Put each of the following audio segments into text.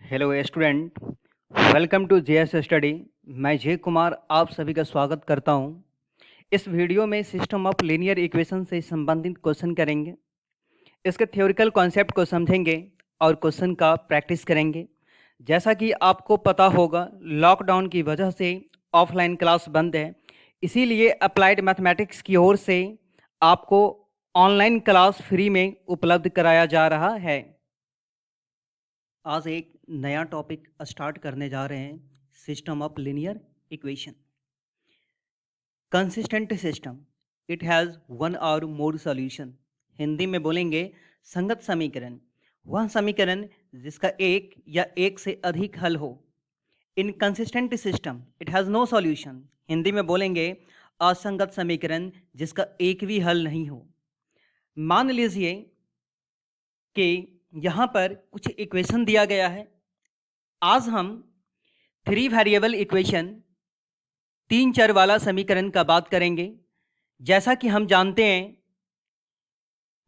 Hello student, welcome to JS study. मैं जय कुमार आप सभी का स्वागत करता हूं। इस वीडियो में सिस्टम ऑफ लीनियर इक्वेशन से संबंधित क्वेश्चन करेंगे, इसके थ्योरिकल कॉन्सेप्ट को समझेंगे और क्वेश्चन का प्रैक्टिस करेंगे। जैसा कि आपको पता होगा, लॉकडाउन की वजह से ऑफलाइन क्लास बंद है, इसीलिए अप्लाइड मैथमेटिक्स की ओर से आपको ऑनलाइन क्लास फ्री में उपलब्ध कराया जा रहा है। आज एक नया टॉपिक स्टार्ट करने जा रहे हैं, system of linear equation. Consistent system, it has one और मोर सॉल्यूशन। हिंदी में बोलेंगे संगत समीकरण, वह समीकरण जिसका एक या एक से अधिक हल हो। Inconsistent system, it has no solution. Hindi में बोलेंगे असंगत समीकरण जिसका एक भी हल नहीं हो। मान लीजिए कि यहाँ पर कुछ इक्वेशन दिया गया है। आज हम 3 वेरिएबल इक्वेशन, 3 चर वाला समीकरण का बात करेंगे। जैसा कि हम जानते हैं,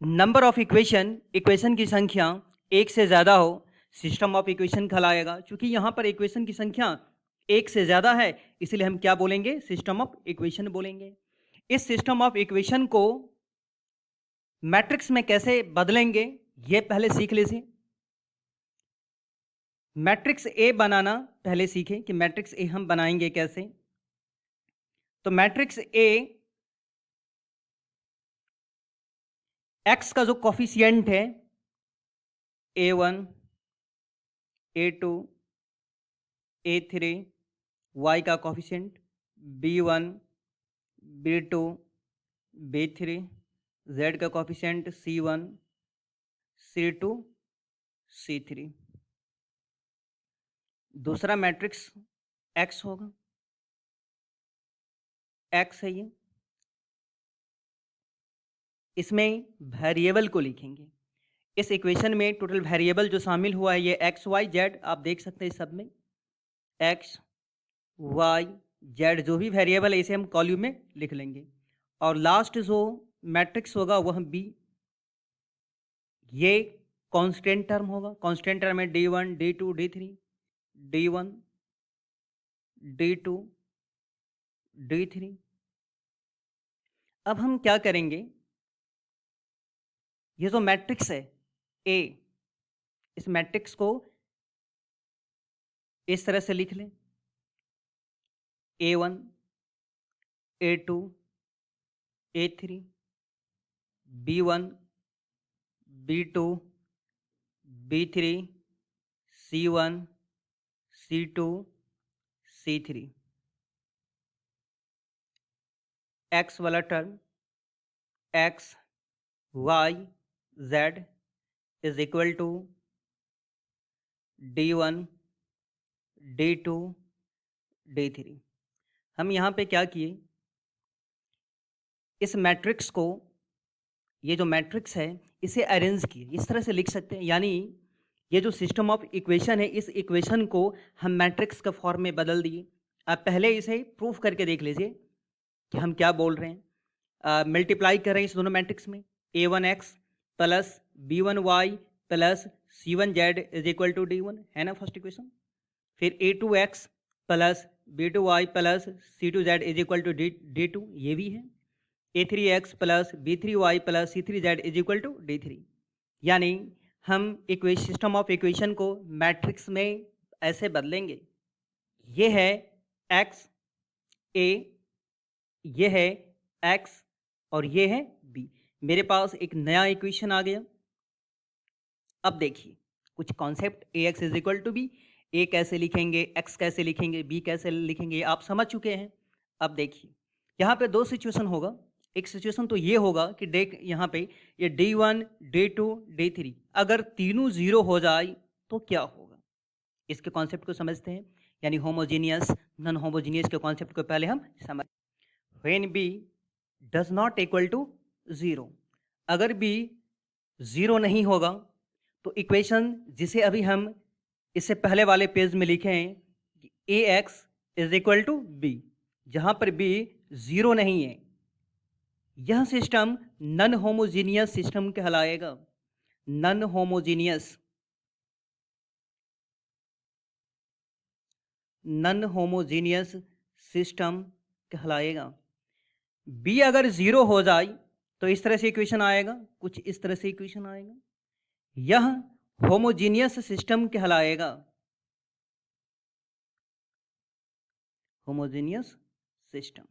नंबर ऑफ इक्वेशन की संख्या एक से ज़्यादा हो, सिस्टम ऑफ इक्वेशन कहलाएगा। क्योंकि यहाँ पर इक्वेशन की संख्या एक से ज़्यादा है, इसलिए हम क्या बोलेंगे? सिस्टम ऑफ इक्वेशन बोलेंगे। इस सिस्टम ऑफ इक्वेशन को मैट्रिक्स में कैसे बदलेंगे, ये पहले सीख लीजिए। मैट्रिक्स ए बनाना पहले सीखें कि मैट्रिक्स ए हम बनाएंगे कैसे। तो मैट्रिक्स ए, एक्स का जो कॉफिशिएंट है A1, A2, A3, वाई का coefficient B1, B2, B3, Z का कॉफिशिएंट C1, C2, C3। दूसरा मैट्रिक्स X होगा, X है ये। इसमें वेरिएबल को लिखेंगे। इस इक्वेशन में टोटल वेरिएबल जो शामिल हुआ है ये एक्स वाई जेड, आप देख सकते हैं सब में एक्स वाई जेड जो भी वेरिएबल है इसे हम कॉलम में लिख लेंगे। और लास्ट जो मैट्रिक्स होगा वह बी, ये कांस्टेंट टर्म होगा। कांस्टेंट टर्म में D1, D2, D3, D1, D2, D3। अब हम क्या करेंगे, ये जो मैट्रिक्स है ए, इस मैट्रिक्स को इस तरह से लिख लें, A1, A2, A3, B1, B2, B3, C1, C2, C3। X वाला term x y z is equal to D1, D2, D3। हम यहाँ पे क्या किए, इस मैट्रिक्स को, ये जो मैट्रिक्स है इसे अरेंज किए, इस तरह से लिख सकते हैं। यानी ये जो सिस्टम ऑफ इक्वेशन है, इस इक्वेशन को हम मैट्रिक्स का फॉर्म में बदल दिए। आप पहले इसे प्रूफ करके देख लीजिए कि हम क्या बोल रहे हैं। मल्टीप्लाई कर रहे हैं इस दोनों मैट्रिक्स में, A1x plus B1y plus C1z is equal to D1 है ना फर्स्ट इक्वेशन। फिर A2x plus B2y plus C2z is equal to D2, ये भी है। A3x plus B3y plus C3z is equal to D3। यानी हम सिस्टम ऑफ इक्वेशन को matrix में ऐसे बदलेंगे, ये है एक्स ए, ये है एक्स और ये है बी। मेरे पास एक नया इक्वेशन आ गया। अब देखिए कुछ concept, A X is equal to B, A कैसे लिखेंगे, एक्स कैसे लिखेंगे, बी कैसे लिखेंगे, आप समझ चुके हैं। अब देखिए यहाँ पे दो सिचुएशन होगा। एक सिचुएशन तो ये होगा कि देख यहाँ पे ये D1, D2, D3 अगर तीनों जीरो हो जाए तो क्या होगा, इसके कॉन्सेप्ट को समझते हैं। यानी होमोजीनियस नॉन होमोजीनियस के कॉन्सेप्ट को पहले हम समझ। When b does not equal to zero, अगर बी जीरो नहीं होगा तो इक्वेशन जिसे अभी हम इससे पहले वाले पेज में लिखे हैं A X is equal to B, जहां पर बी जीरो नहीं है, यह सिस्टम नॉन होमोजीनियस सिस्टम कहलाएगा। Non homogeneous non homogeneous system कहलाएगा। बी अगर 0 हो जाए तो इस तरह से इक्वेशन आएगा, कुछ इस तरह से इक्वेशन आएगा, यह होमोजीनियस सिस्टम कहलाएगा, होमोजीनियस सिस्टम।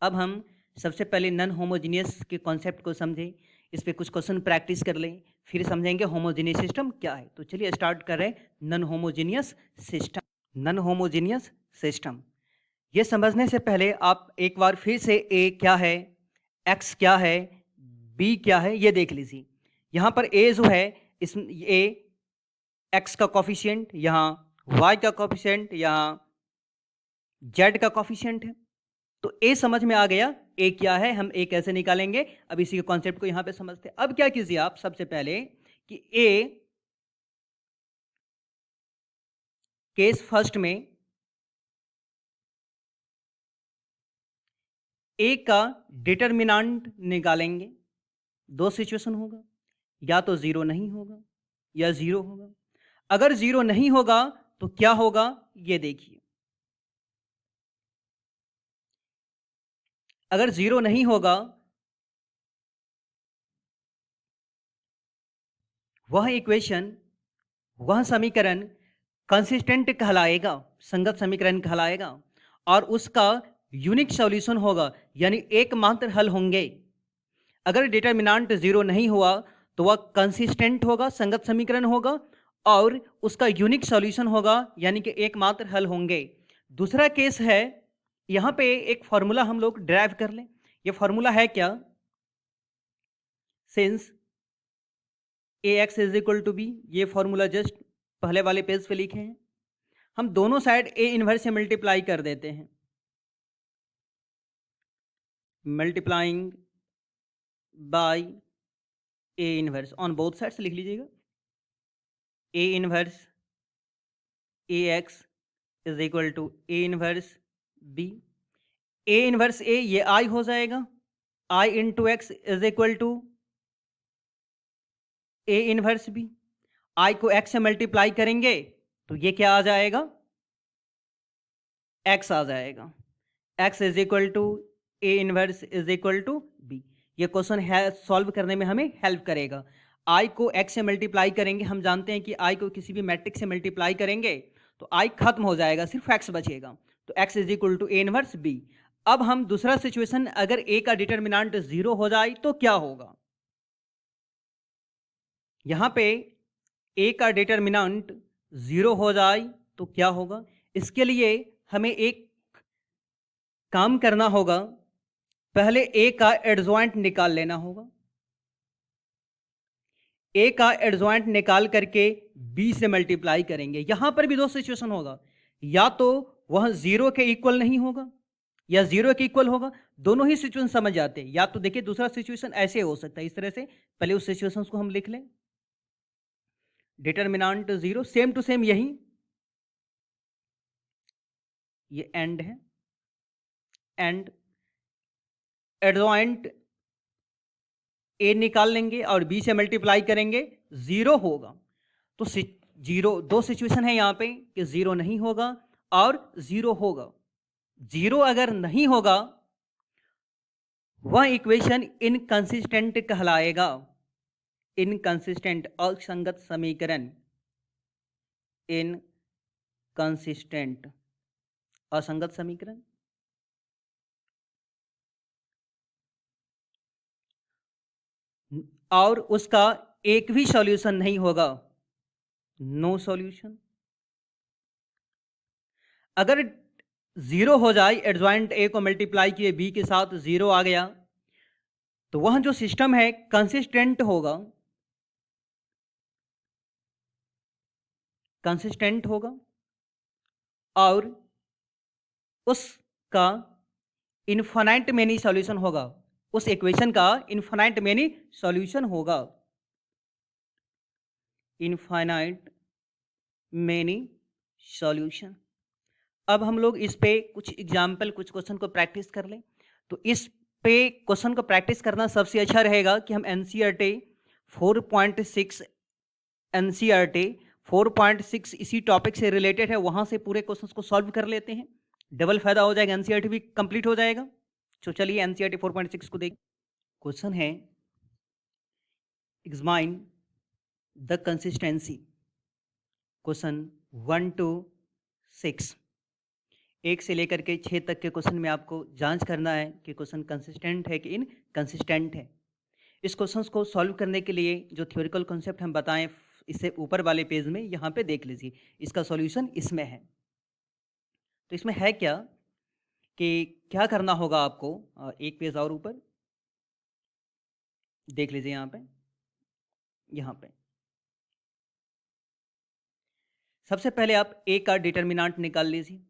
अब हम सबसे पहले नॉन होमोजीनियस के कॉन्सेप्ट को समझें, इस पे कुछ क्वेश्चन प्रैक्टिस कर लें, फिर समझेंगे होमोजीनियस सिस्टम क्या है। तो चलिए स्टार्ट कर रहे हैं non homogeneous system. Non homogeneous system ये समझने से पहले आप एक बार फिर से ए क्या है, एक्स क्या है, बी क्या है ये देख लीजिए। यहाँ पर ए जो है, इस ए एक्स का कॉफिशिएंट, यहाँ वाई का कॉफिशिएंट, यहाँ जेड का कॉफिशिएंट है। तो ए समझ में आ गया, ए क्या है, हम ए कैसे निकालेंगे। अब इसी के कॉन्सेप्ट को यहां पे समझते हैं। अब क्या कीजिए आप सबसे पहले कि ए केस फर्स्ट में ए का डिटरमिनेंट निकालेंगे। दो सिचुएशन होगा, या तो जीरो नहीं होगा या जीरो होगा। अगर जीरो नहीं होगा तो क्या होगा ये देखिए। अगर जीरो नहीं होगा वह इक्वेशन, वह समीकरण कंसिस्टेंट कहलाएगा, संगत समीकरण कहलाएगा, और उसका यूनिक सॉल्यूशन होगा, यानी एकमात्र हल होंगे। अगर डिटरमिनेंट जीरो नहीं हुआ तो वह कंसिस्टेंट होगा, संगत समीकरण होगा, और उसका यूनिक सॉल्यूशन होगा, यानी कि एकमात्र हल होंगे। दूसरा केस है, यहां पे एक फॉर्मूला हम लोग ड्राइव कर लें। ये फॉर्मूला है क्या, since ax is equal to b, ये फॉर्मूला जस्ट पहले वाले पेज पे लिखे हैं। हम दोनों साइड a इनवर्स से मल्टीप्लाई कर देते हैं, multiplying by a inverse on both sides लिख लीजिएगा। a inverse ax is equal to a inverse b। a inverse a ये i हो जाएगा, i into x is equal to a inverse b। i को x से multiply करेंगे तो ये क्या आ जाएगा, x आ जाएगा। x is equal to a inverse is equal to b। ये क्वेश्चन है सॉल्व करने में हमें हेल्प करेगा। i को x से मल्टीप्लाई करेंगे, हम जानते हैं कि i को किसी भी मैट्रिक्स से मल्टीप्लाई करेंगे तो i खत्म हो जाएगा, सिर्फ x बचेगा। तो x is equal to a inverse b। अब हम दूसरा सिचुएशन, अगर a का डिटरमिनेंट जीरो हो जाए तो क्या होगा। यहां पे a का डिटरमिनेंट जीरो हो जाए तो क्या होगा, इसके लिए हमें एक काम करना होगा, पहले a का एडजॉइंट निकाल लेना होगा। a का एडजॉइंट निकाल करके b से मल्टीप्लाई करेंगे। यहां पर भी दो सिचुएशन होगा, या तो वह जीरो के इक्वल नहीं होगा या जीरो के इक्वल होगा। दोनों ही सिचुएशन समझ जाते हैं। या तो देखिए दूसरा सिचुएशन ऐसे हो सकता है, इस तरह से, पहले उस सिचुएशन को हम लिख लें। Determinant zero, same to same यही, ये एंड है, एंड एडजॉइंट ए निकाल लेंगे और बी से मल्टीप्लाई करेंगे, जीरो होगा। तो जीरो, दो सिचुएशन है यहां पे कि जीरो नहीं होगा और जीरो होगा। जीरो अगर नहीं होगा वह इक्वेशन इनकंसिस्टेंट कहलाएगा, इनकंसिस्टेंट, असंगत समीकरण, इनकंसिस्टेंट असंगत समीकरण। और उसका एक भी सॉल्यूशन नहीं होगा, नो सॉल्यूशन। अगर जीरो हो जाए, एडजॉइंट ए को मल्टीप्लाई किए बी के साथ जीरो आ गया, तो वह जो सिस्टम है कंसिस्टेंट होगा, कंसिस्टेंट होगा, और उसका इनफाइनाइट मेनी सॉल्यूशन होगा, उस इक्वेशन का इनफाइनाइट मेनी सॉल्यूशन होगा, इनफाइनाइट मेनी सॉल्यूशन। अब हम लोग इस पे कुछ एग्जाम्पल, कुछ क्वेश्चन को प्रैक्टिस कर लें। तो इस पे क्वेश्चन को प्रैक्टिस करना सबसे अच्छा रहेगा कि हम एनसीईआरटी 4.6 एनसीईआरटी 4.6 इसी टॉपिक से रिलेटेड है, वहां से पूरे क्वेश्चंस को सॉल्व कर लेते हैं, डबल फायदा हो जाएगा, एनसीईआरटी भी कंप्लीट हो जाएगा। तो चलिए एनसीईआरटी 4.6 को देख। क्वेश्चन है examine the consistency, question 1 to 6, 1 से लेकर के 6 तक के क्वेश्चन में आपको जांच करना है कि क्वेश्चन कंसिस्टेंट है कि इनकंसिस्टेंट है। इस क्वेश्चन को सॉल्व करने के लिए जो थ्योरिकल कॉन्सेप्ट हम बताएं इससे ऊपर वाले पेज में यहाँ पे देख लीजिए, इसका सॉल्यूशन इसमें है। तो इसमें है क्या कि क्या करना होगा आपको, एक पेज और ऊपर देख लीजिए, यहाँ पे सबसे पहले आप ए का डिटर्मिनेंट निकाल लीजिए।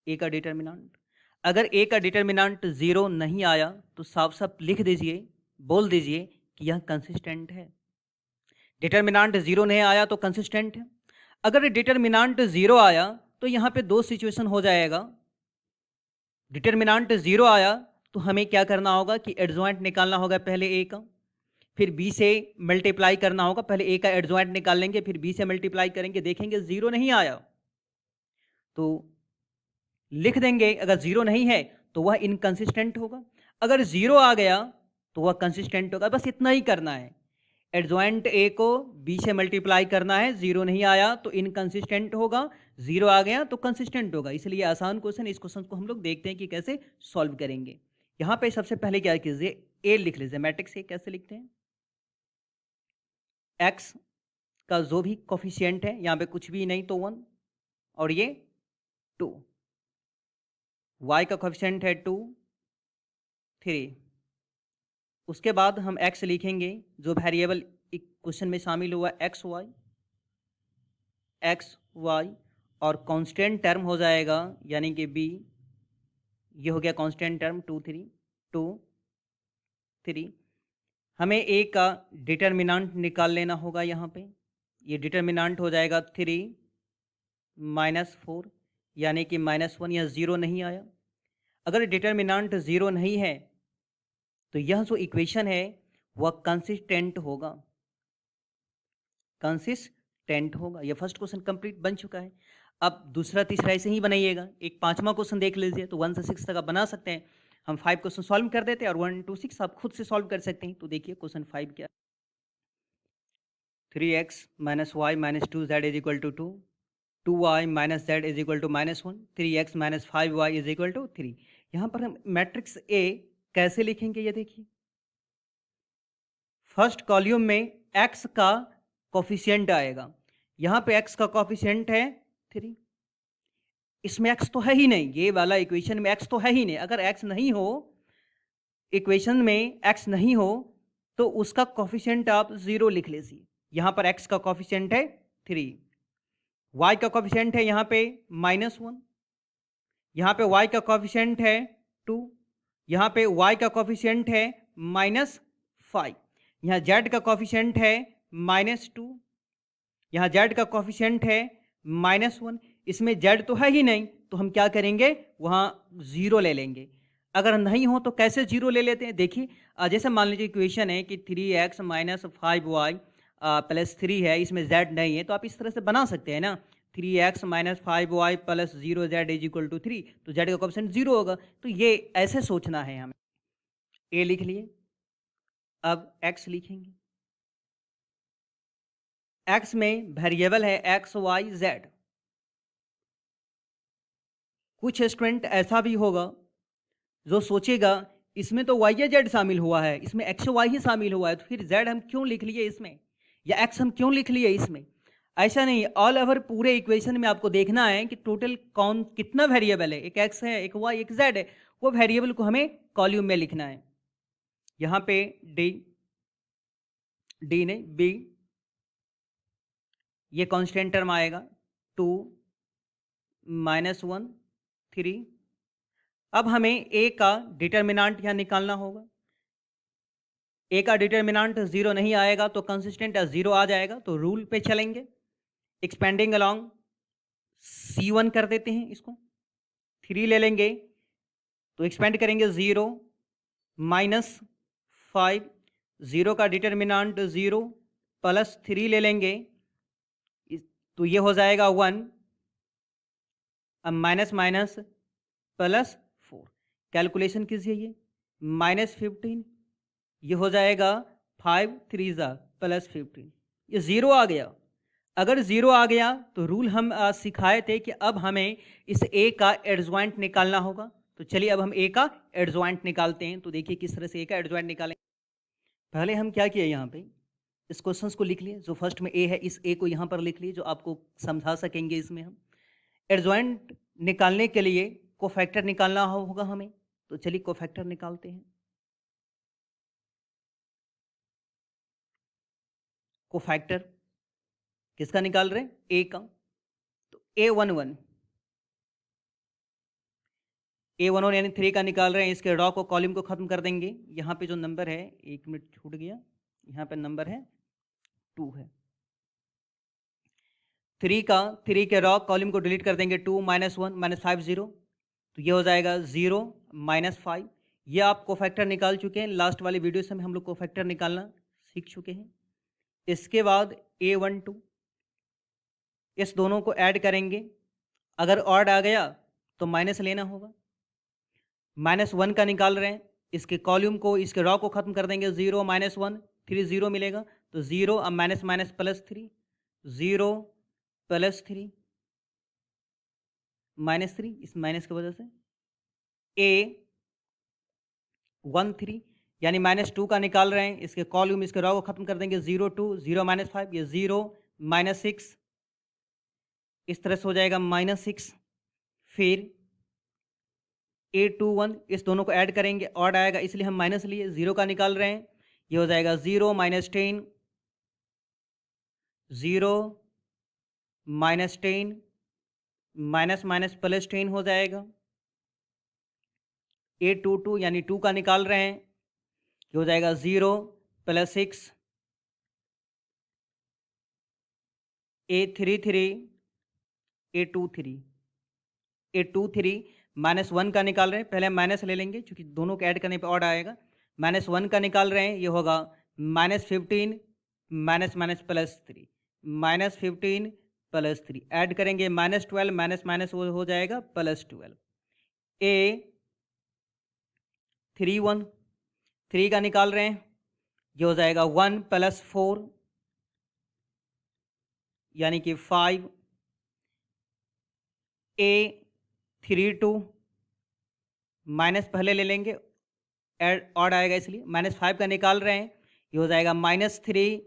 ए का डिटर्मिनेंट, अगर ए का डिटर्मिनेंट 0 नहीं आया तो साफ साफ लिख दीजिए, बोल दीजिए कि यह कंसिस्टेंट है। डिटर्मिनेंट 0 नहीं आया तो कंसिस्टेंट है। अगर डिटर्मिनेंट 0 आया तो यहाँ पे दो सिचुएशन हो जाएगा। डिटर्मिनेंट 0 आया तो हमें क्या करना होगा कि एडजॉइंट निकालना होगा, पहले ए का, फिर बी से मल्टीप्लाई करना होगा। पहले ए का एडजॉइंट निकाल लेंगे, फिर बी से मल्टीप्लाई करेंगे, देखेंगे 0 नहीं आया तो लिख देंगे, अगर 0 नहीं है तो वह इनकंसिस्टेंट होगा, अगर 0 आ गया तो वह कंसिस्टेंट होगा। बस इतना ही करना है, एडजॉइंट ए को बी से मल्टीप्लाई करना है, 0 नहीं आया तो इनकंसिस्टेंट होगा, 0 आ गया तो कंसिस्टेंट होगा। इसलिए आसान क्वेश्चन, इस क्वेश्चन को हम लोग देखते हैं कि कैसे सॉल्व करेंगे। यहाँ पे सबसे पहले क्या कीजिए, ए लिख लीजिए, मैट्रिक्स ए कैसे लिखते हैं, एक्स का जो भी कोफिशिएंट है, यहाँ पे कुछ भी नहीं तो 1 और ये 2, y का कोफिशिएंट है 2, 3। उसके बाद हम x लिखेंगे, जो वेरिएबल क्वेश्चन में शामिल हुआ एक्स वाई, और कांस्टेंट टर्म हो जाएगा यानी कि b, ये हो गया कांस्टेंट टर्म 2 3। हमें a का डिटर्मिनेंट निकाल लेना होगा, यहाँ पे ये डिटर्मिनेंट हो जाएगा 3 -4 यानी कि -1, यह 0 नहीं आया। अगर डिटर्मिनेंट 0 नहीं है तो यह जो इक्वेशन है वह कंसिस्टेंट होगा, यह फर्स्ट क्वेश्चन कंप्लीट बन चुका है। अब दूसरा तीसरा ऐसे ही बनाइएगा। एक पांचवा क्वेश्चन देख लीजिए, तो 1 से 6 तक आप बना सकते हैं। हम 5 क्वेश्चन सॉल्व कर देते हैं और 1 to 6 आप खुद से सॉल्व कर सकते हैं। तो देखिए क्वेश्चन 5 क्या, 3x - y - 2z = 2, 2y - z = -1, 3x - 5y = 3। यहाँ पर हम मैट्रिक्स ए कैसे लिखेंगे, ये देखिए। फर्स्ट कॉलम में x का कोफिशिएंट आएगा, यहाँ पे x का कोफिशिएंट है 3, इसमें x तो है ही नहीं, ये वाला इक्वेशन में x तो है ही नहीं। अगर x नहीं हो, इक्वेशन में x नहीं हो तो उसका कोफिशिएंट आप 0 लिख लीजिए। यहाँ पर x का कोफिशिएंट है 3, y का कोफिशिएंट है यहाँ पे -1, यहाँ पे y का कोफिशिएंट है 2, यहाँ पे y का कोफिशिएंट है -5, यहाँ z का कोफिशिएंट है -2, यहाँ z का कोफिशिएंट है -1। इसमें z तो है ही नहीं, तो हम क्या करेंगे, वहाँ 0 ले लेंगे। अगर नहीं हो तो कैसे 0 ले लेते हैं, देखिए। जैसे मान लीजिए इक्वेशन है कि 3x - 5y + 3 है, इसमें z नहीं है, तो आप इस तरह से बना सकते हैं ना, 3x - 5y + 0z = 3, तो z का कोफिशिएंट 0 होगा। तो ये ऐसे सोचना है हमें। a लिख लिए, अब x लिखेंगे। x में वेरिएबल है x y z। कुछ स्टूडेंट ऐसा भी होगा जो सोचेगा इसमें तो y या z शामिल हुआ है, इसमें x y ही शामिल हुआ है, तो फिर z हम क्यों लिख लिए इसमें, या x हम क्यों लिख लिए इसमें। ऐसा नहीं, ऑल ओवर पूरे इक्वेशन में आपको देखना है कि टोटल कौन कितना वेरिएबल है, एक x है, एक y, एक z है, वो वेरिएबल को हमें कॉलम में लिखना है। यहाँ पे d नहीं b, ये कांस्टेंट टर्म आएगा 2 -1 3। अब हमें a का डिटर्मिनेंट यहाँ निकालना होगा। a का डिटर्मिनेंट 0 नहीं आएगा तो कंसिस्टेंट 0 आ जाएगा, तो रूल पे चलेंगे। एक्सपेंडिंग अलोंग c1 कर देते हैं, इसको 3 ले लेंगे तो एक्सपेंड करेंगे 0 -5, 0 का डिटर्मिनेंट 0 + 3 ले लेंगे, तो ये हो जाएगा 1, अब माइनस माइनस प्लस 4, कैलकुलेशन कीजिए, ये -15, ये हो जाएगा 5 3 ज़ा प्लस 15, ये ज़ीरो आ गया। अगर ज़ीरो आ गया तो रूल हम सिखाए थे कि अब हमें इस ए का एडजॉइंट निकालना होगा। तो चलिए अब हम ए का एडजॉइंट निकालते हैं। तो देखिए किस तरह से ए का एडजॉइंट निकालें। पहले हम क्या किए, यहाँ पे इस क्वेश्चंस को लिख लिए, जो फर्स्ट में ए है इस ए को यहाँ पर लिख लिए, जो आपको समझा सकेंगे। इसमें हम एडजॉइंट निकालने के लिए कोफैक्टर निकालना होगा हमें। तो चलिए कोफैक्टर निकालते हैं। कोफैक्टर किसका निकाल रहे हैं, ए का। तो A11 यानी 3 का निकाल रहे हैं। इसके रॉ को कॉलम को खत्म कर देंगे। यहाँ पे जो नंबर है, 1 मिनट छूट गया, यहाँ पे नंबर है 2 है। 3 के रॉ कॉलम को डिलीट कर देंगे। 2 -1 -5 0, तो ये हो जाएगा 0 -5। ये आप कोफैक्टर निकाल चुके हैं। लास्ट वाली वीडियो से हम लोग कोफैक्टर निकालना सीख चुके हैं। इसके बाद A12, इस दोनों को ऐड करेंगे। अगर ऑड आ गया तो माइनस लेना होगा। -1 का निकाल रहे हैं, इसके कॉलम को, इसके रॉ को खत्म कर देंगे। 0 -1 3 0 मिलेगा, तो 0, अब माइनस माइनस प्लस 3, 0 प्लस 3 -3, इस माइनस की वजह से A13 यानी -2 का निकाल रहे हैं। इसके कॉलम, इसके रॉ को खत्म कर देंगे। 0 2 0 -5, ये 0 -6, इस तरह से हो जाएगा -6। फिर A21, इस दोनों को ऐड करेंगे, ऑड आएगा इसलिए हम माइनस लिए। 0 का निकाल रहे हैं, ये हो जाएगा 0 -10, 0 -10, माइनस माइनस प्लस 10 हो जाएगा। A22 यानी 2 का निकाल रहे हैं, ये हो जाएगा 0 +6, A33, A23 -1 का निकाल रहे हैं। पहले हम माइनस ले लेंगे क्योंकि दोनों को ऐड करने पे ऑड आएगा। -1 का निकाल रहे हैं, ये होगा -15 माइनस माइनस +3, -15 +3 ऐड करेंगे, -12 माइनस माइनस हो जाएगा +12। A31 3 का निकाल रहे हैं, ये हो जाएगा 1 + 4 यानी कि 5। A32 माइनस पहले ले लेंगे, ऐड ऑड आएगा इसलिए। -5 का निकाल रहे हैं, ये हो जाएगा -3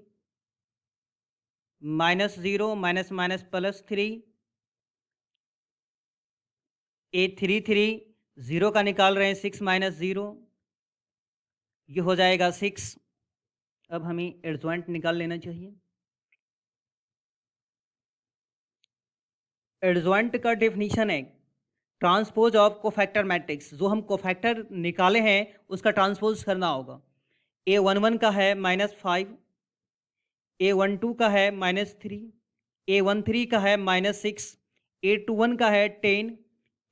-0 माइनस माइनस +3। A33 0 का निकाल रहे हैं, 6 - 0, ये हो जाएगा 6। अब हमें एडजॉइंट निकाल लेना चाहिए। एडजॉइंट का डेफिनेशन है ट्रांसपोज ऑफ कोफैक्टर मैट्रिक्स। जो हम कोफैक्टर निकाले हैं उसका ट्रांसपोज करना होगा। A11 का है -5, A12 का है -3, A13 का है -6, A21 का है 10,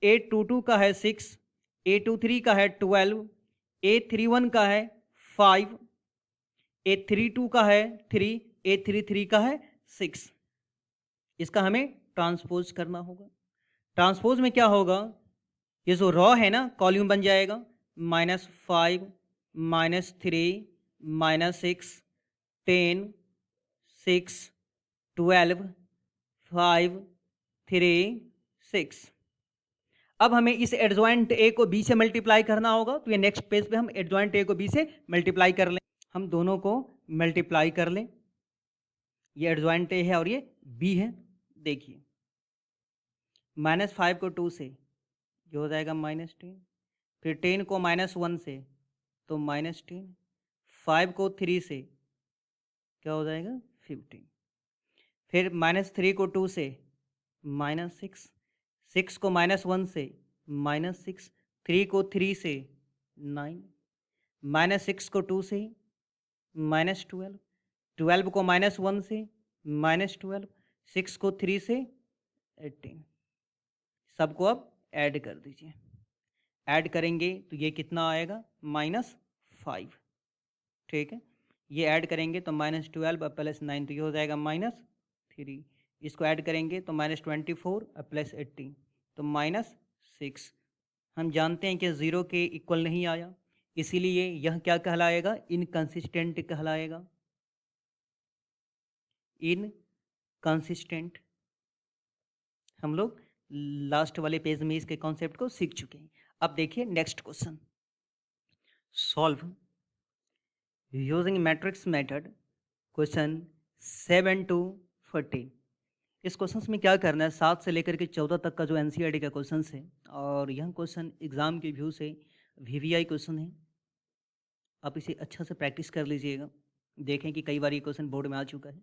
A22 का है 6, A23 का है 12, A31 का है 5, A32 का है 3, A33 का है 6। इसका हमें ट्रांसपोज करना होगा। ट्रांसपोज में क्या होगा, ये जो रॉ है ना, कॉलम बन जाएगा -5 -3 -6 10 6 12 5 3 6। अब हमें इस एडजॉइंट ए को बी से मल्टीप्लाई करना होगा। तो ये नेक्स्ट पेज पे हम एडजॉइंट ए को बी से मल्टीप्लाई कर लें। हम दोनों को मल्टीप्लाई कर लें। ये एडजॉइंट ए है और ये बी है। देखिए -5 को 2 से, ये हो जाएगा -10, फिर 10 को -1 से तो -10, 5 को 3 से क्या हो जाएगा 15, फिर -3 को 2 से -6, 6 को -1 से -6, 3 को 3 से 9, -6 को 2 से -12, 12 को -1 से -12, 6 को 3 से 18। सबको अब ऐड कर दीजिए। ऐड करेंगे तो ये कितना आएगा -5। ठीक है, ये ऐड करेंगे तो -12 और +9, तो ये हो जाएगा -3। इसको ऐड करेंगे तो -24 प्लस 18 तो -6। हम जानते हैं कि 0 के इक्वल नहीं आया, इसीलिए यह क्या कहलाएगा? इनकंसिस्टेंट कहलाएगा। इनकंसिस्टेंट। हम लोग लास्ट वाले पेज में इसके कॉन्सेप्ट को सीख चुके हैं। अब देखिए next question. Solve using matrix method question 7 to 14। इस क्वेश्चन में क्या करना है, 7 से लेकर के 14 तक का जो एनसीईआरटी का क्वेश्चन है, और यह क्वेश्चन एग्जाम के व्यू से वीवीआई क्वेश्चन है। आप इसे अच्छा से प्रैक्टिस कर लीजिएगा, देखें कि कई बार ये क्वेश्चन बोर्ड में आ चुका है।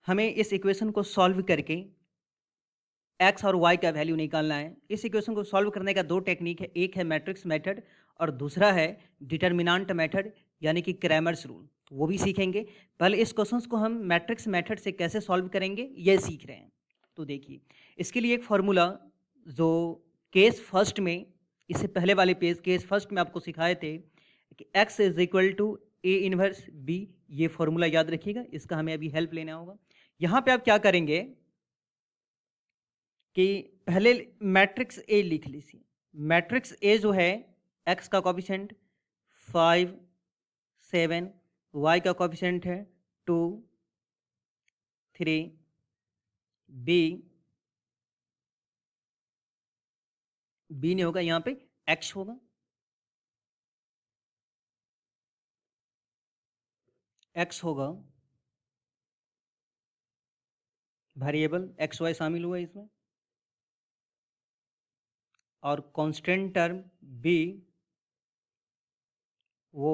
हमें इस इक्वेशन को सॉल्व करके एक्स और वाई का वैल्यू निकालना है। इस इक्वेशन को सॉल्व करने का दो टेक्निक है, एक है मैट्रिक्स मेथड और दूसरा है डिटर्मिनेंट मेथड यानी कि क्रैमर्स रूल, वो भी सीखेंगे। पहले इस क्वेश्चन को हम मैट्रिक्स मेथड से कैसे सॉल्व करेंगे ये सीख रहे हैं। तो देखिए इसके लिए एक फॉर्मूला जो केस फर्स्ट में, इससे पहले वाले पेज केस फर्स्ट में आपको सिखाए थे कि x is equal to a inverse b, ये फॉर्मूला याद रखिएगा, इसका हमें अभी हेल्प लेना होगा। यहाँ पे आप क्या करेंगे कि पहले मैट्रिक्स ए लिख लीजिए। मैट्रिक्स ए जो है एक्स का कोफिशिएंट 5 7, वाई का कोफिशिएंट है 2 3, बी नहीं होगा, यहाँ पे एक्स होगा, एक्स होगा, वेरिएबल एक्स वाई शामिल हुआ इसमें, और कांस्टेंट टर्म बी वो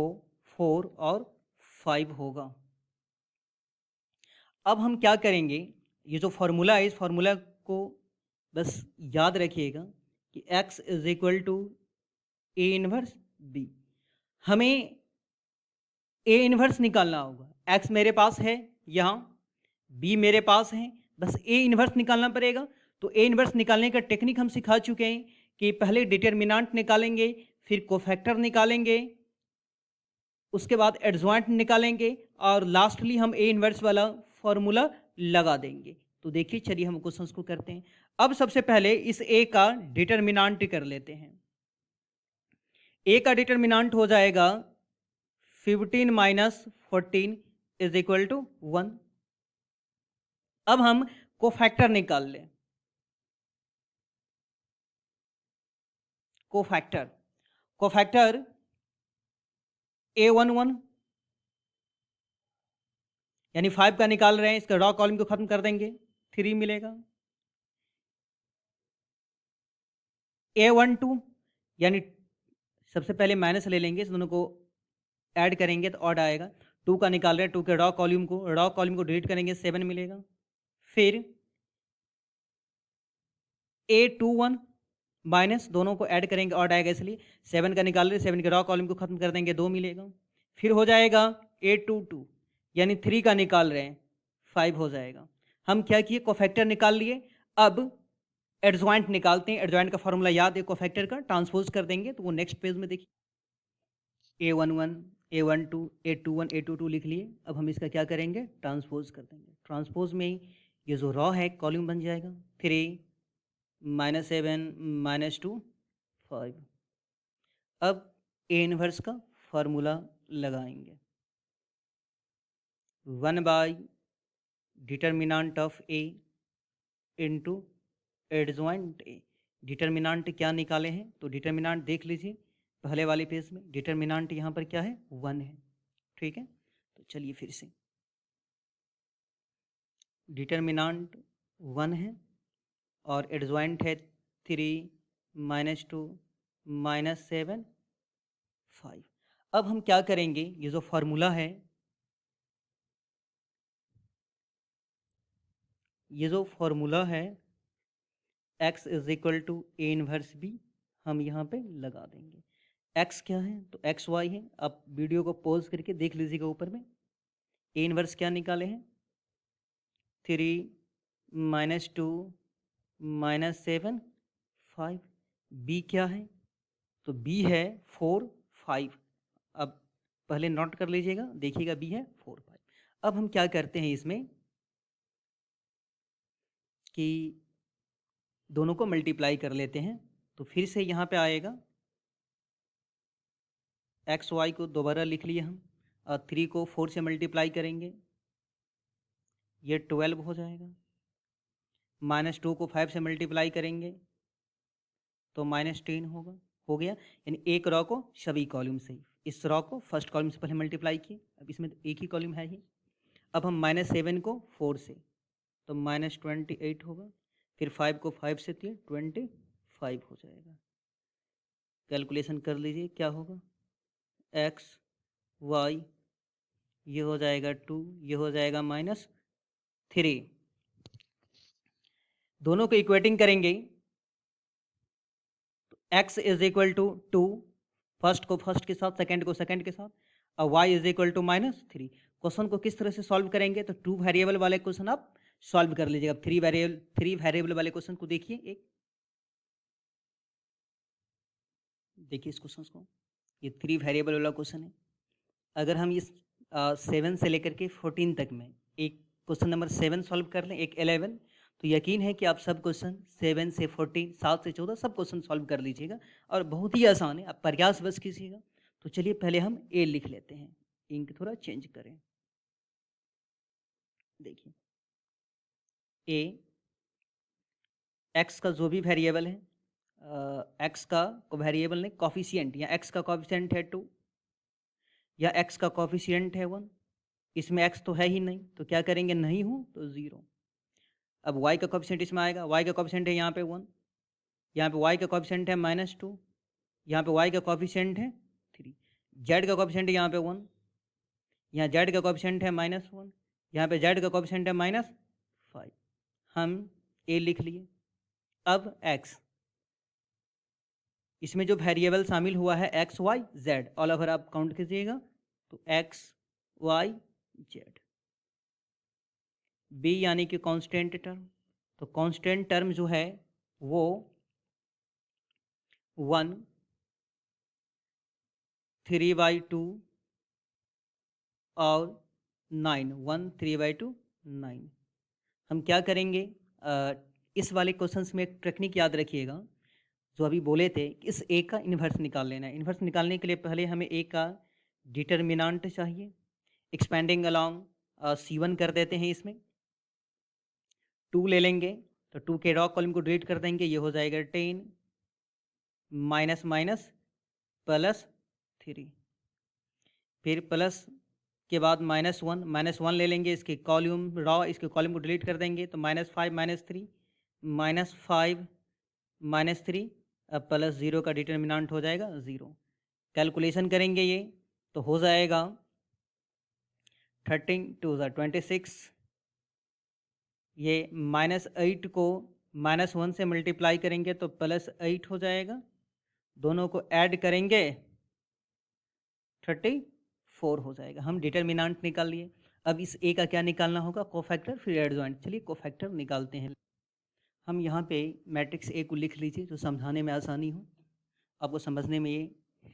4 और 5 होगा। अब हम क्या करेंगे, ये जो फॉर्मूला है इस फॉर्मूला को बस याद रखिएगा कि x is equal to a inverse b. हमें ए इनवर्स निकालना होगा। x मेरे पास है यहाँ, b मेरे पास है, बस ए इनवर्स निकालना पड़ेगा। तो ए इनवर्स निकालने का टेक्निक हम सिखा चुके हैं कि पहले डिटर्मिनेंट निकालेंगे, फिर कोफैक्टर निकालेंगे, उसके बाद एडजॉइंट निकालेंगे और लास्टली हम ए इनवर्स वाला फॉर्मूला लगा देंगे। तो देखिए चलिए हम क्वेश्चंस को करते हैं। अब सबसे पहले इस ए का डिटर्मिनेंट कर लेते हैं। ए का डिटर्मिनेंट हो जाएगा 15 माइनस 14 इज इक्वल टू 1। अब हम कोफैक्टर निकाल लें। कोफैक्टर A11 यानी 5 का निकाल रहे हैं, इसका रॉ कॉलम को खत्म कर देंगे, 3 मिलेगा। A12 यानी सबसे पहले माइनस ले लेंगे, इस दोनों को ऐड करेंगे तो ऑड आएगा। 2 का निकाल रहे हैं, 2 के रॉ कॉलम को डिलीट करेंगे, 7 मिलेगा। फिर A21 माइनस, दोनों को ऐड करेंगे ऑड आएगा, इसलिए 7 का निकाल रहे हैं, 7 के रॉ कॉलम को खत्म कर देंगे, 2 मिलेगा। फिर हो जाएगा A22 यानी 3 का निकाल रहे हैं, 5 हो जाएगा। हम क्या किए, कोफैक्टर निकाल लिए। अब एडजॉइंट निकालते हैं। एडजॉइंट का फॉर्मूला याद है कोफैक्टर का, ट्रांसपोज कर देंगे तो वो नेक्स्ट पेज में देखिए A11 A12 A21 A22 लिख लिए। अब हम इसका क्या करेंगे, ट्रांसपोज कर देंगे। ट्रांसपोज में ये जो रॉ है कॉलम बन जाएगा, 3 -7 -2 5। अब ए इनवर्स का फॉर्मूला लगाएंगे, 1 by determinant of A into adjoint A. Determinant क्या निकाले हैं, तो डिटर्मिनेंट देख लीजिए पहले वाले पेज में। डिटर्मिनेंट यहाँ पर क्या है, 1 है, ठीक है। तो चलिए फिर से, डिटर्मिनेंट 1 है और एडजॉइंट है 3 -2 -7 5। अब हम क्या करेंगे, ये जो फॉर्मूला है, x is equal to a inverse b, हम यहाँ पे लगा देंगे। x क्या है, तो एक्स वाई है। आप वीडियो को पॉज करके देख लीजिएगा, ऊपर में ए इनवर्स क्या निकाले हैं, 3 -2 -7 5। बी क्या है, तो बी है 4 5। अब पहले नोट कर लीजिएगा, देखिएगा बी है 4 5। अब हम क्या करते हैं इसमें, कि दोनों को मल्टीप्लाई कर लेते हैं, तो फिर से यहाँ पे आएगा एक्स वाई को दोबारा लिख लिए हम, और 3 को 4 से मल्टीप्लाई करेंगे, ये 12 हो जाएगा। -2 को 5 से मल्टीप्लाई करेंगे तो -10 होगा, हो गया। यानी एक रॉ को सभी कॉलम से, इस रॉ को फर्स्ट कॉलम से पहले मल्टीप्लाई किए, अब इसमें तो एक ही कॉलम है ही। अब हम -7 को 4 से, तो -28 होगा, फिर 5 को 5 से 25 हो जाएगा। कैलकुलेशन कर लीजिए क्या होगा, एक्स वाई ये हो जाएगा 2, ये हो जाएगा -3। दोनों को इक्वेटिंग करेंगे तो x is equal to 2, first को फर्स्ट के साथ, सेकंड को सेकंड के साथ, और y is equal to -3। Question को किस तरह से सॉल्व करेंगे, तो 2 वेरिएबल वाले क्वेश्चन आप सॉल्व कर लीजिएगा। 3 वेरिएबल वाले क्वेश्चन को देखिए, एक देखिए इस क्वेश्चन को, ये 3 वेरिएबल वाला क्वेश्चन है। अगर हम इस 7 से लेकर के 14 तक में एक क्वेश्चन नंबर 7 सॉल्व कर लें, एक 11, तो यकीन है कि आप सब क्वेश्चन 7 से 14, 7 से 14 सब क्वेश्चन सॉल्व कर लीजिएगा, और बहुत ही आसान है, आप प्रयास बस कीजिएगा। तो चलिए पहले हम ए लिख लेते हैं, इंक थोड़ा चेंज करें। देखिए ए, एक्स का जो भी वेरिएबल है, एक्स का वेरिएबल नहीं, कॉफिशिएंट, या एक्स का कॉफिशिएंट है 2, या एक्स का कॉफिशिएंट है 1, इसमें एक्स तो है ही नहीं, तो क्या करेंगे, नहीं हो तो 0। अब y का कोएफिशिएंट इसमें आएगा, y का कोएफिशिएंट है यहाँ पे 1, यहाँ पे y का कोएफिशिएंट है -2, यहाँ पे y का कोएफिशिएंट है 3, z का कोएफिशिएंट यहाँ पे 1, यहाँ z का कोएफिशिएंट है -1, यहाँ पे z का कोएफिशिएंट है -5। हम a लिख लिए। अब x, इसमें जो वेरिएबल शामिल हुआ है x y z, all over आप काउंट कीजिएगा, तो x y z। b यानी कि कांस्टेंट टर्म, तो कांस्टेंट टर्म जो है वो 1, 3/2 और 9, 1 3/2 9। हम क्या करेंगे, इस वाले क्वेश्चंस में एक टेक्निक याद रखिएगा, जो अभी बोले थे, इस ए का इन्वर्स निकाल लेना है। इन्वर्स निकालने के लिए पहले हमें ए का डिटर्मिनेंट चाहिए। एक्सपेंडिंग अलॉन्ग C1 कर देते हैं, इसमें 2 ले लेंगे, तो 2 के रॉ कॉलम को डिलीट कर देंगे, ये हो जाएगा 10 माइनस माइनस +3, फिर प्लस के बाद -1 ले लेंगे, इसके कॉलम रॉ, इसके कॉलम को डिलीट कर देंगे, तो -5 -3 -5 -3, अब +0 का डिटर्मिनेंट हो जाएगा 0। कैलकुलेशन करेंगे ये, तो हो जाएगा 13 2 26, ये -8 को -1 से मल्टीप्लाई करेंगे तो +8 हो जाएगा, दोनों को ऐड करेंगे 34 हो जाएगा। हम डिटर्मिनेंट निकाल लिए। अब इस ए का क्या निकालना होगा, कोफैक्टर फिर एडजॉइंट। चलिए कोफैक्टर निकालते हैं। हम यहाँ पे मैट्रिक्स ए को लिख लीजिए, जो समझाने में आसानी हो, आपको समझने में ये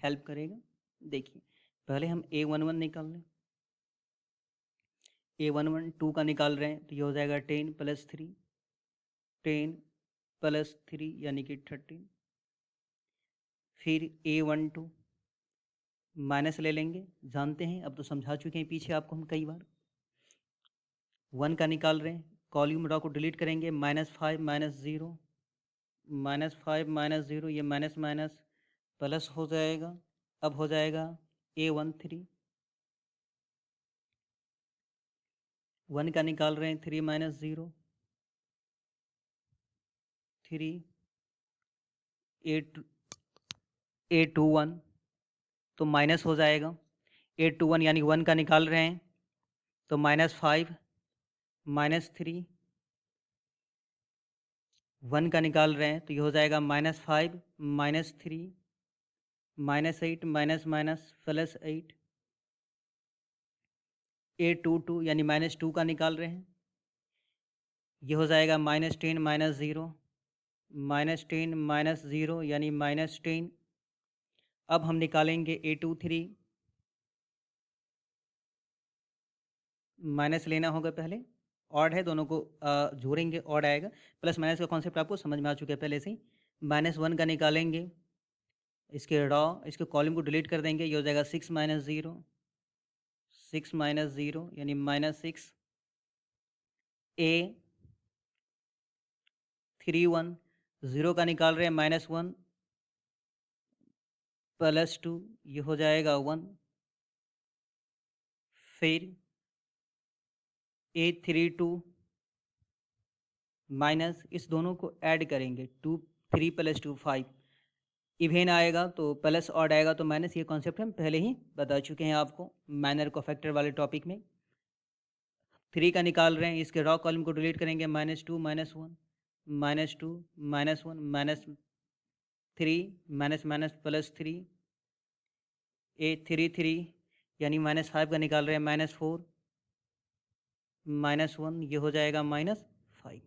हेल्प करेगा। देखिए पहले हम A11 निकाल लें, A11 2 का निकाल रहे हैं, तो ये हो जाएगा 10 + 3, 10 + 3 यानी कि 13। फिर A12 माइनस ले लेंगे, जानते हैं, अब तो समझा चुके हैं पीछे आपको हम कई बार। 1 का निकाल रहे हैं, कॉलम रॉ को डिलीट करेंगे, -5 -0, -5 -0, ये माइनस माइनस प्लस हो जाएगा। अब हो जाएगा A13, 1 का निकाल रहे हैं, 3 -0, 3, A21 तो माइनस हो जाएगा, A21 यानी 1 का निकाल रहे हैं, तो -5 -3, 1 का निकाल रहे हैं, तो ये हो जाएगा -5 -3 -8 माइनस माइनस +8, A22 यानी -2 का निकाल रहे हैं, ये हो जाएगा -10 -0 -10 -0 यानी -10। अब हम निकालेंगे A23, माइनस लेना होगा पहले, ऑड है, दोनों को जोड़ेंगे ऑड आएगा। प्लस माइनस का कॉन्सेप्ट आपको समझ में आ चुका है पहले से ही। -1 का निकालेंगे, इसके रॉ इसके कॉलम को डिलीट कर देंगे, ये हो जाएगा 6 - 0, 6 - 0 यानी -6 a 3 1 0 का निकाल रहे हैं -1 +2 ये हो जाएगा 1। फिर A32 माइनस इस दोनों को ऐड करेंगे 2 3 + 2 5 इवेन आएगा तो प्लस ऑड आएगा तो माइनस, ये कॉन्सेप्ट हम पहले ही बता चुके हैं आपको माइनर कोफैक्टर वाले टॉपिक में। 3 का निकाल रहे हैं, इसके रॉ कॉलम को डिलीट करेंगे -2 - 1 -2 -1 -3 +3 A33 यानी -5 का निकाल रहे हैं -4 -1 ये हो जाएगा -5।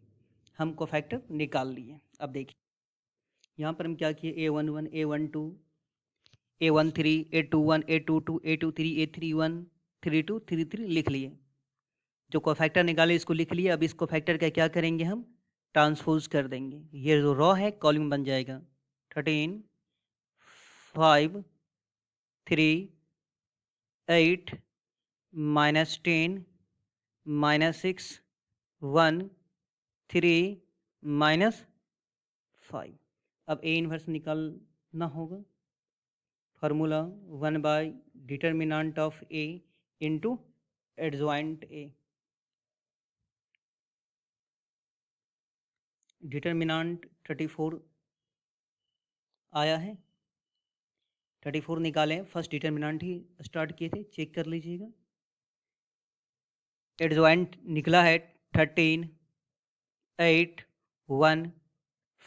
हम कोफैक्टर निकाल लिए। अब देखिए यहाँ पर हम क्या किए, A11 A12 A13 A21 A22 A23 A31 32 33 लिख लिए। जो कोफैक्टर निकाले इसको लिख लिए। अब इस कोफैक्टर का क्या करेंगे, हम ट्रांसपोज कर देंगे। ये जो रॉ है कॉलम बन जाएगा 13 5 3 8 -10 -6 1 3 -5। अब ए इन्वर्स निकालना होगा। फार्मूला 1/डिटर्मिनेंट of A into adjoint A. Determinant 34 आया है, 34 निकालें। फर्स्ट डिटर्मिनेंट ही स्टार्ट किए थे, चेक कर लीजिएगा। एडजॉइंट निकला है 13 8 1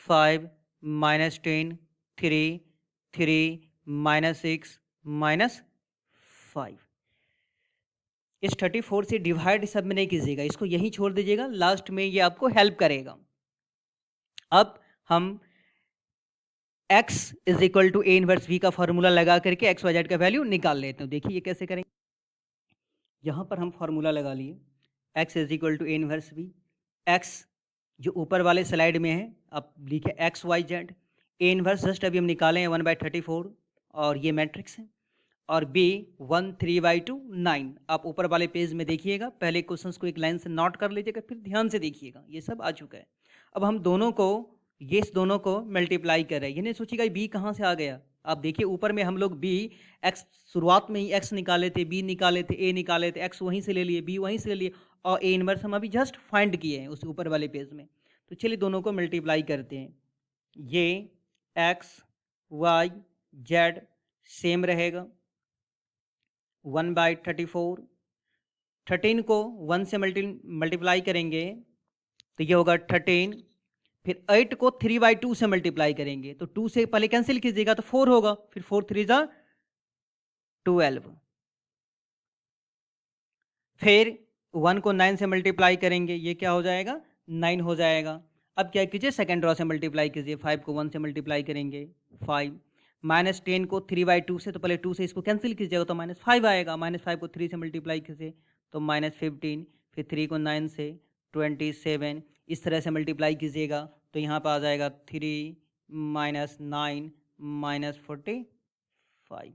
5 -10 3 3 -6 -5। इस 34 से डिवाइड सब में नहीं कीजिएगा, इसको यहीं छोड़ दीजिएगा, लास्ट में ये आपको हेल्प करेगा। अब हम x is equal to a inverse v का फॉर्मूला लगा करके x y z का वैल्यू निकाल लेते हैं। देखिए ये कैसे करेंगे। यहाँ पर हम फॉर्मूला लगा लिए x is equal to a inverse v। x जो ऊपर वाले स्लाइड में है, अब लिखे x y z। A inverse just अभी हम निकाले हैं 1/34 और ये मैट्रिक्स है। और b 1 3/2 9। आप ऊपर वाले पेज में देखिएगा, पहले क्वेश्चंस को एक लाइन से नोट कर लीजिएगा, फिर ध्यान से देखिएगा, ये सब आ चुका है। अब हम दोनों को इस दोनों को मल्टीप्लाई कर रहे हैं। ये नहीं सोचिएगा b कहाँ से आ गया। आप देखिए ऊपर में हम लोग b x शुरुआत में ही x निकाले थे, b निकाले थे, a निकाले थे, x वहीं से ले लिए, b वहीं से ले लिए और a इनवर्स हम अभी जस्ट फाइंड किए हैं उस ऊपर वाले पेज में। तो चलिए दोनों को मल्टीप्लाई करते हैं। ये x y z सेम रहेगा 1/34। 13 को 1 से मल्टीप्लाई करेंगे तो ये होगा 13। फिर 8 को 3/2 से मल्टीप्लाई करेंगे तो 2 से पहले कैंसिल कीजिएगा तो 4 होगा, फिर 4 3 जा 12। फिर 1 को 9 से मल्टीप्लाई करेंगे, ये क्या हो जाएगा 9 हो जाएगा। अब क्या कीजिए सेकंड रॉ से मल्टीप्लाई कीजिए। 5 को 1 से मल्टीप्लाई करेंगे 5। -10 को 3/2 से, तो पहले 2 से इसको कैंसिल कीजिएगा तो -5 आएगा। -5 को 3 से मल्टीप्लाई कीजिए तो -15। फिर 3 को 9 से 27। इस तरह से मल्टीप्लाई कीजिएगा तो यहाँ पर आ जाएगा 3 -9 -45।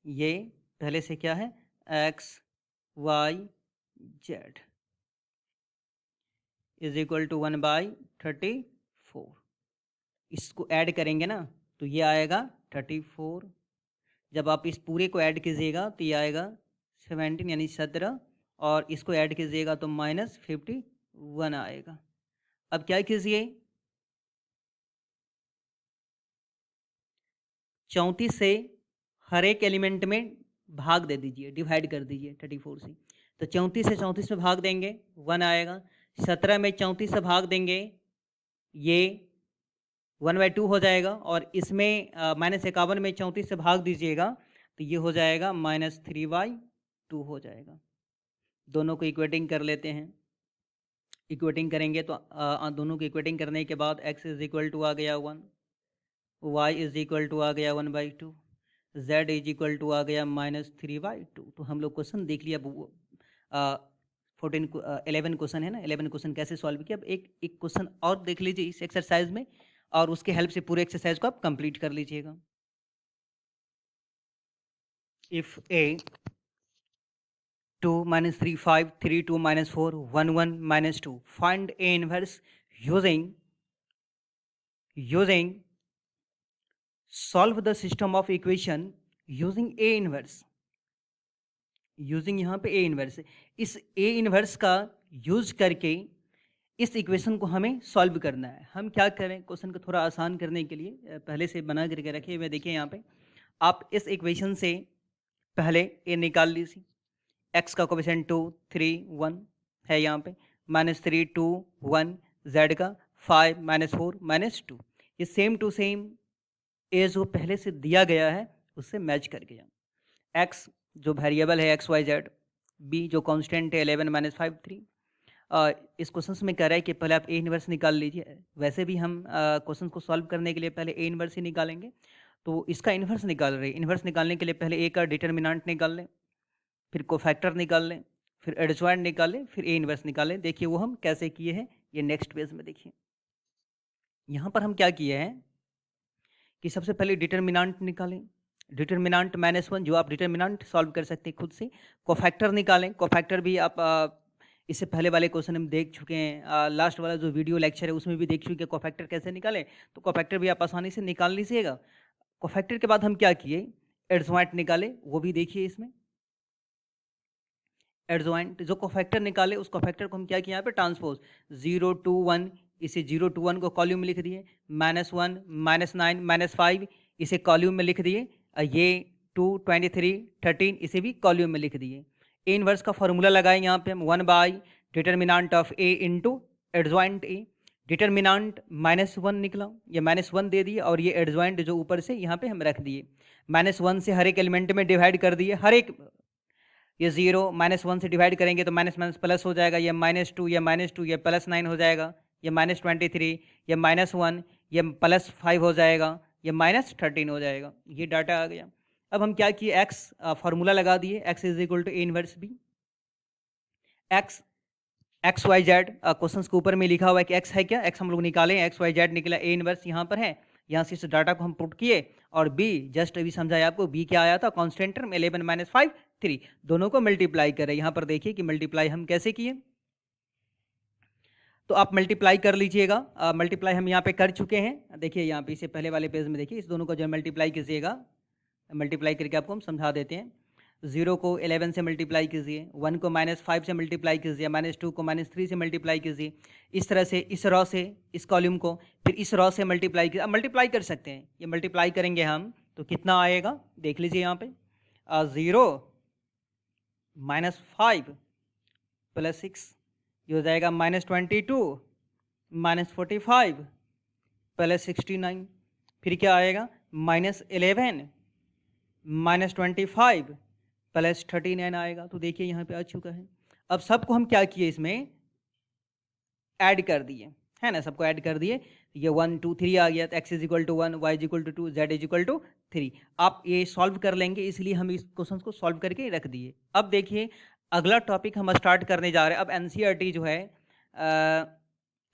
ये पहले से क्या है x y z is equal to 1/34। इसको ऐड करेंगे ना तो ये आएगा 34। जब आप इस पूरे को ऐड कीजिएगा तो ये आएगा 17 यानी 17 और इसको ऐड कीजिएगा तो -51 आएगा। अब क्या कीजिए 34 से हर एक एलिमेंट में भाग दे दीजिए, डिवाइड कर दीजिए 34 से। तो 34 से 34 में भाग देंगे 1 आएगा। 17 में 34 से भाग देंगे ये 1/2 हो जाएगा। और इसमें -51 में 34 से भाग दीजिएगा तो ये हो जाएगा -3/2 हो जाएगा। दोनों को इक्वेटिंग कर लेते हैं। इक्वेटिंग करेंगे तो दोनों को इक्वेटिंग करने के बाद x इज इक्वल टू आ गया 1, y इज इक्वल टू आ गया 1/2, z इज इक्वल टू आ गया -3/2। तो हम लोग क्वेश्चन देख लिया। 14 11 क्वेश्चन है ना, 11 क्वेश्चन कैसे सॉल्व किया। अब एक क्वेश्चन और देख लीजिए इस एक्सरसाइज में, और उसके हेल्प से पूरे एक्सरसाइज को आप कंप्लीट कर लीजिएगा। If A 2 minus 3 5 3 2 minus 4 1 1 minus 2, find A inverse using solve the system of equation using A inverse। Using यहाँ पे ए इनवर्स है, इस ए इनवर्स का यूज करके इस इक्वेशन को हमें सॉल्व करना है। हम क्या करें, क्वेश्चन को थोड़ा आसान करने के लिए पहले से बना करके रखे हुए देखिए यहाँ पे, आप इस इक्वेशन से पहले ए निकाल लीजिए। एक्स का कोफिशिएंट 2 3 1 है यहाँ पे, -3 2 1, जेड का 5 -4 -2, ये सेम टू सेम ए जो पहले से दिया गया है उससे मैच कर गया। एक्स जो वेरिएबल है एक्स वाई जेड, बी जो कांस्टेंट है 11 - 5 3। इस क्वेश्चन में कह रहा है कि पहले आप ए इनवर्स निकाल लीजिए। वैसे भी हम क्वेश्चन को सॉल्व करने के लिए पहले ए इनवर्स ही निकालेंगे, तो इसका इनवर्स निकाल रहे हैं। इनवर्स निकालने के लिए पहले ए का डिटर्मिनेंट निकाल लें, फिर कोफैक्टर निकाल लें, फिर एडजॉइंट निकाल लें, फिर ए इनवर्स निकालें। देखिए वो हम कैसे किए हैं, ये नेक्स्ट पेज में देखिए। यहाँ पर हम क्या किए हैं कि सबसे पहले डिटर्मिनेंट निकालें, डिटर्मिनेंट -1 जो आप डिटर्मिनेंट सॉल्व कर सकते हैं खुद से। कोफैक्टर निकालें, कोफैक्टर भी आप इससे पहले वाले क्वेश्चन हम देख चुके हैं, लास्ट वाला जो वीडियो लेक्चर है उसमें भी देख चुके हैं कोफैक्टर कैसे निकालें, तो कोफैक्टर भी आप आसानी से निकाल लीजिएगा। कोफैक्टर के बाद हम क्या किए, एडजॉइंट निकाले, वो भी देखिए इसमें। एडजॉइंट जो कोफैक्टर निकाले उस कोफैक्टर को हम क्या किए यहाँ पे ट्रांसपोज 0 2 1, इसे 0 2 1 को कॉलम में लिख दिए, -1 -9 -5 इसे कॉलम में लिख दिए, ये 2 23 13 इसे भी कॉलम में लिख दिए। ए इनवर्स का फॉर्मूला लगाए यहाँ पे हम 1 by determinant of A into adjoint A. Determinant -1 निकला, ये -1 दे दिए, और ये एडजॉइंट जो ऊपर से यहाँ पे हम रख दिए। -1 से हर एक एलिमेंट में डिवाइड कर दिए, हर एक, ये 0 -1 से डिवाइड करेंगे तो माइनस माइनस प्लस हो जाएगा, ये -2, ये -2, ये +9 हो जाएगा, ये -23, ये -1, ये +5 हो जाएगा, ये -13 हो जाएगा। ये डाटा आ गया। अब हम क्या किए, एक्स फार्मूला लगा दिए, x is equal to a inverse b. X y z question के ऊपर में लिखा हुआ है कि x है क्या, x हम लोग निकालें, एक्स वाई जेड निकला, ए इनवर्स यहाँ पर है, यहाँ से इस डाटा को हम पुट किए, और b जस्ट अभी समझाया आपको, b क्या आया था, कांस्टेंट टर्म 11 - 5 3, दोनों को मल्टीप्लाई करें। यहाँ पर देखिए कि मल्टीप्लाई हम कैसे किए, तो आप मल्टीप्लाई कर लीजिएगा। मल्टीप्लाई हम यहाँ पे कर चुके हैं, देखिए यहाँ पे, इससे पहले वाले पेज में देखिए, इस दोनों को जो मल्टीप्लाई कीजिएगा, मल्टीप्लाई करके आपको हम समझा देते हैं। 0 को 11 से मल्टीप्लाई कीजिए, 1 को -5 से मल्टीप्लाई कीजिए, -2 को -3 से मल्टीप्लाई कीजिए, इस तरह से इस रॉ से इस कॉलम को, फिर इस रॉ से मल्टीप्लाई कीजिए। अब मल्टीप्लाई कर सकते हैं, ये मल्टीप्लाई करेंगे हम तो कितना आएगा, देख लीजिए यहाँ पे, 0 -5 +6, ये हो जाएगा -22 -45 +69, फिर क्या आएगा, -11 -25 +39 आएगा। तो देखिए यहाँ पे आ चुका है। अब सबको हम क्या किए, इसमें ऐड कर दिए, है ना, सबको ऐड कर दिए, ये 1 2 3 आ गया, तो x is equal to 1, y is equal to 2, z is equal to 3। आप ये सॉल्व कर लेंगे, इसलिए हम इस क्वेश्चन को सॉल्व करके रख दिए। अब देखिए अगला टॉपिक हम स्टार्ट करने जा रहे हैं। अब एनसीईआरटी जो है,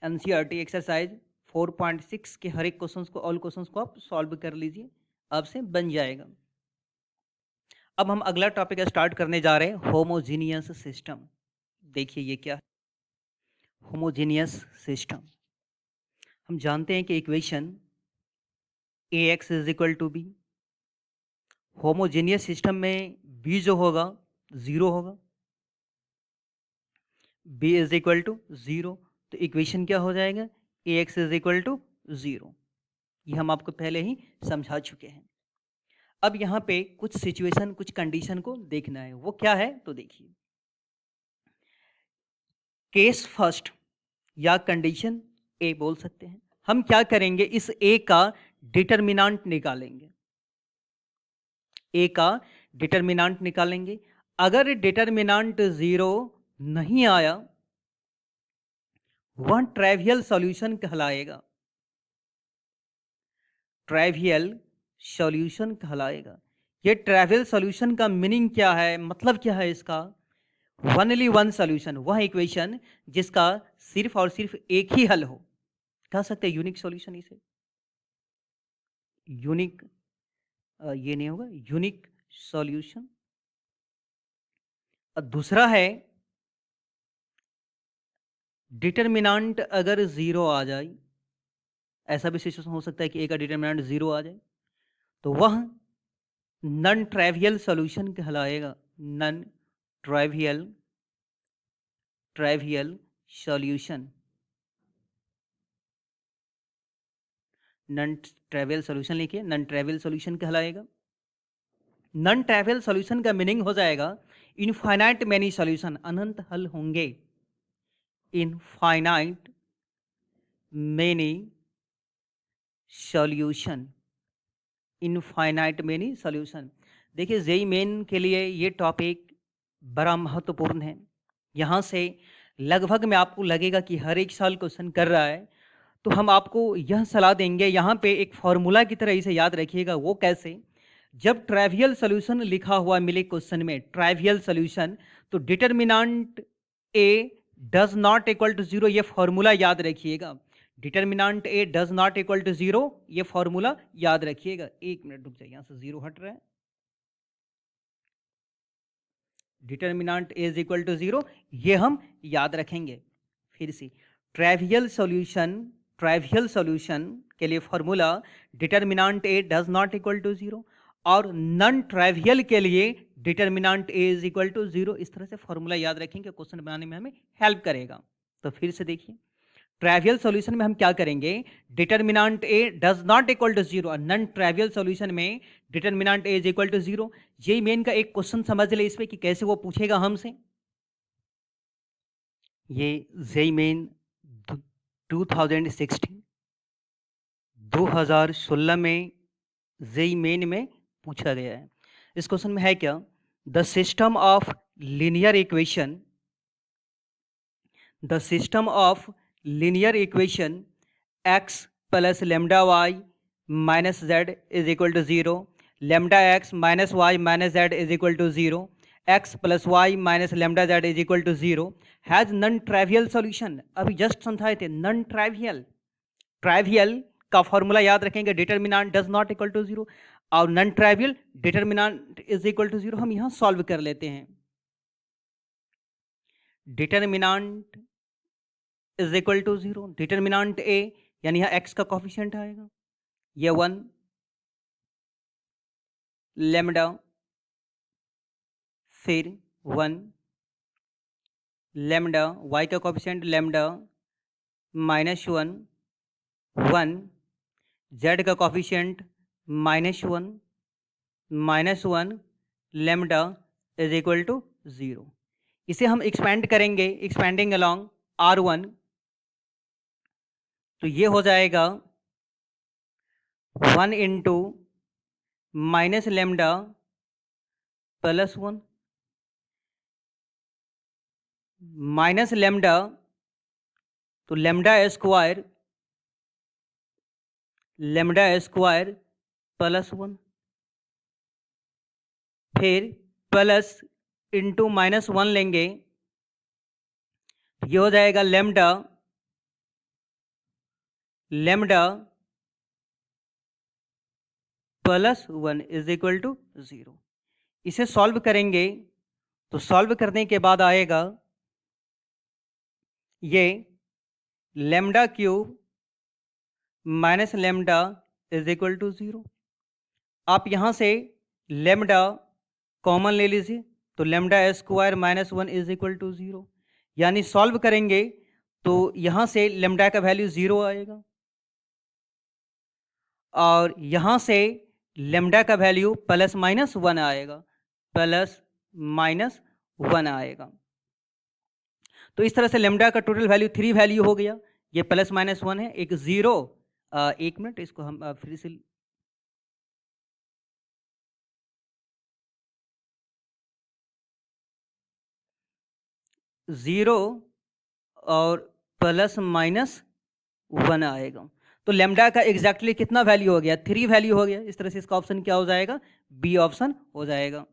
एनसीईआरटी एक्सरसाइज 4.6 के हर एक क्वेश्चन को, ऑल क्वेश्चन को आप सॉल्व कर लीजिए, आपसे बन जाएगा। अब हम अगला टॉपिक स्टार्ट करने जा रहे हैं, होमोजीनियस सिस्टम। देखिए ये क्या है, होमोजीनियस सिस्टम। हम जानते हैं कि equation ax is equal to b, homogeneous system में b जो होगा 0 होगा, b इज इक्वल टू 0, तो इक्वेशन क्या हो जाएगा, ax इज इक्वल टू 0। ये हम आपको पहले ही समझा चुके हैं। अब यहाँ पे कुछ सिचुएशन, कुछ कंडीशन को देखना है, वो क्या है, तो देखिए, केस फर्स्ट या कंडीशन ए बोल सकते हैं। हम क्या करेंगे, इस ए का डिटर्मिनेंट निकालेंगे, ए का डिटर्मिनेंट निकालेंगे। अगर डिटर्मिनेंट 0 नहीं आया, वह ट्राइवियल सॉल्यूशन कहलाएगा, ट्राइवियल सॉल्यूशन कहलाएगा। ये ट्राइवियल सॉल्यूशन का मीनिंग क्या है, मतलब क्या है इसका, ओनली वन सॉल्यूशन, वह इक्वेशन जिसका सिर्फ और सिर्फ एक ही हल हो, कह सकते हैं यूनिक सॉल्यूशन इसे। यूनिक ये नहीं होगा, यूनिक सॉल्यूशन। दूसरा है डिटरमिनेंट अगर जीरो आ जाए, ऐसा भी सिचुएशन हो सकता है कि ए का डिटरमिनेंट जीरो आ जाए, तो वह नॉन ट्राइवियल सॉल्यूशन कहलाएगा। Non trivial solution, non trivial solution लिखिए, नॉन ट्राइवियल सॉल्यूशन कहलाएगा। नॉन ट्राइवियल सॉल्यूशन का मीनिंग हो जाएगा इनफाइनाइट मैनी सॉल्यूशन, अनंत हल होंगे। Infinite many solution, infinite many solution. देखिए जेई मेन के लिए ये टॉपिक बड़ा महत्वपूर्ण है। यहाँ से लगभग में आपको लगेगा कि हर एक साल क्वेश्चन कर रहा है, तो हम आपको यह सलाह देंगे, यहाँ पे एक फॉर्मूला की तरह इसे याद रखिएगा। वो कैसे? जब ट्राइवियल सॉल्यूशन लिखा हुआ मिले क्वेश्चन में, ट्राइवियल सॉल्यूशन, तो determinant A does not equal to zero, ये फॉर्मूला याद रखिएगा। Determinant A does not equal to zero, ये फॉर्मूला याद रखिएगा। एक मिनट रुक जाइए, यहाँ से जीरो हट रहा है। Determinant A is equal to zero, ये हम याद रखेंगे। फिर से ट्राइवियल सॉल्यूशन के लिए formula determinant A does not equal to zero, और नॉन ट्राइवियल के लिए determinant A is equal to zero. इस तरह से फॉर्मूला याद रखेंगे, क्वेश्चन बनाने में हमें हेल्प करेगा। तो फिर से देखिए, ट्राइवियल सॉल्यूशन में हम क्या करेंगे? Determinant A does not equal to zero, non trivial solution में determinant A is equal to zero. ये मेन का एक क्वेश्चन समझ ले इसमें कि कैसे वो पूछेगा हमसे। ये जेई मेन 2016 में जेई मेन में पूछा गया है। इस क्वेश्चन में है क्या? The system of linear equation, the system of linear equation x plus lambda y minus z is equal to zero, lambda x minus y minus z is equal to zero, x plus y minus lambda z is equal to zero, has non trivial solution. अभी just समझाए थे non trivial. Trivial का formula याद रखेंगे, determinant does not equal to zero, और non trivial determinant is equal to zero. हम यहां solve कर लेते हैं। Determinant is equal to zero, determinant a यानी यहाँ एक्स का कॉफिशिएंट आएगा, ये 1, लेमडा फिर 1, लेमडा वाई का कॉफिशिएंट लेमडा -1, 1, जेड का coefficient -1, -1, lambda is equal to 0। इसे हम एक्सपेंड करेंगे, एक्सपेंडिंग अलोंग R1, तो ये हो जाएगा 1 into minus lambda plus 1, minus lambda तो लेमडा स्क्वायर प्लस 1, फिर प्लस इंटू -1 लेंगे, ये हो जाएगा lambda plus 1 is equal to 0। इसे सॉल्व करेंगे तो सॉल्व करने के बाद आएगा ये lambda cube minus lambda is equal to 0। आप यहां से लेमडा कॉमन ले लीजिए, तो lambda square -1 is equal to 0, यानी सॉल्व करेंगे तो यहां से लेमडा का वैल्यू 0 आएगा, और यहां से लेमडा का वैल्यू +-1 आएगा, +-1 आएगा। तो इस तरह से लेमडा का टोटल वैल्यू 3 वैल्यू हो गया। ये +-1 है, एक 0, एक मिनट इसको हम फिर से ज़ीरो और +-1 आएगा। तो लेमडा का एग्जैक्टली कितना वैल्यू हो गया? 3 वैल्यू हो गया। इस तरह से इसका ऑप्शन क्या हो जाएगा? बी ऑप्शन हो जाएगा।